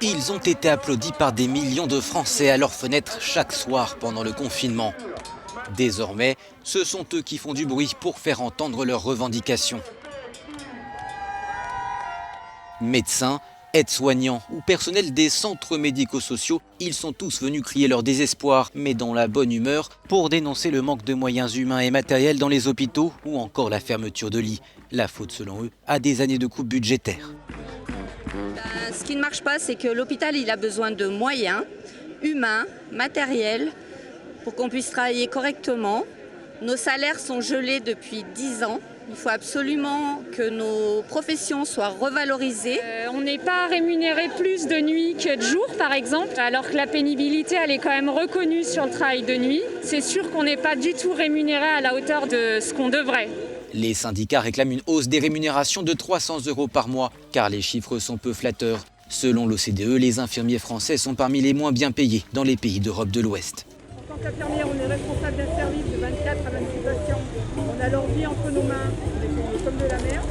Ils ont été applaudis par des millions de Français à leurs fenêtres chaque soir pendant le confinement. Désormais, ce sont eux qui font du bruit pour faire entendre leurs revendications. Médecins, aides-soignants ou personnels des centres médico-sociaux, ils sont tous venus crier leur désespoir, mais dans la bonne humeur, pour dénoncer le manque de moyens humains et matériels dans les hôpitaux ou encore la fermeture de lits. La faute, selon eux, à des années de coupes budgétaires. Ce qui ne marche pas, c'est que l'hôpital il a besoin de moyens humains, matériels, pour qu'on puisse travailler correctement. Nos salaires sont gelés depuis 10 ans. Il faut absolument que nos professions soient revalorisées. On n'est pas rémunéré plus de nuit que de jour, par exemple, alors que la pénibilité, elle est quand même reconnue sur le travail de nuit. C'est sûr qu'on n'est pas du tout rémunéré à la hauteur de ce qu'on devrait. Les syndicats réclament une hausse des rémunérations de 300 € par mois, car les chiffres sont peu flatteurs. Selon l'OCDE, les infirmiers français sont parmi les moins bien payés dans les pays d'Europe de l'Ouest. En tant qu'infirmière, on est responsable d'un service de 24 à 26 patients. On a leur vie entre nos mains, on est payés comme de la merde.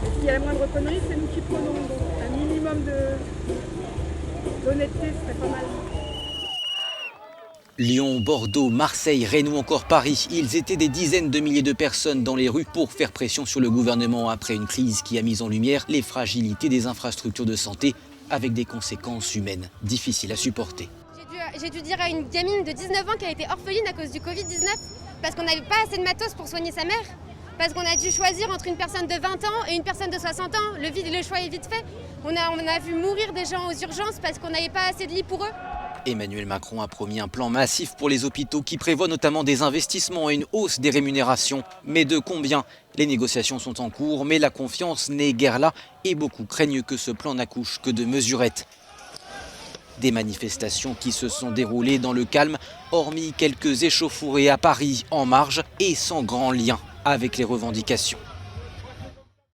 Et s'il y a la moindre connerie, c'est nous qui prenons. Donc un minimum d'honnêteté serait pas mal. Lyon, Bordeaux, Marseille, Rennes ou encore Paris, ils étaient des dizaines de milliers de personnes dans les rues pour faire pression sur le gouvernement après une crise qui a mis en lumière les fragilités des infrastructures de santé avec des conséquences humaines difficiles à supporter. J'ai dû dire à une gamine de 19 ans qui a été orpheline à cause du Covid-19 parce qu'on n'avait pas assez de matos pour soigner sa mère, parce qu'on a dû choisir entre une personne de 20 ans et une personne de 60 ans. Le choix est vite fait. On a vu mourir des gens aux urgences parce qu'on n'avait pas assez de lits pour eux. Emmanuel Macron a promis un plan massif pour les hôpitaux qui prévoit notamment des investissements et une hausse des rémunérations. Mais de combien? Les négociations sont en cours, mais la confiance n'est guère là et beaucoup craignent que ce plan n'accouche que de mesurettes. Des manifestations qui se sont déroulées dans le calme, hormis quelques échauffourées à Paris en marge et sans grand lien avec les revendications.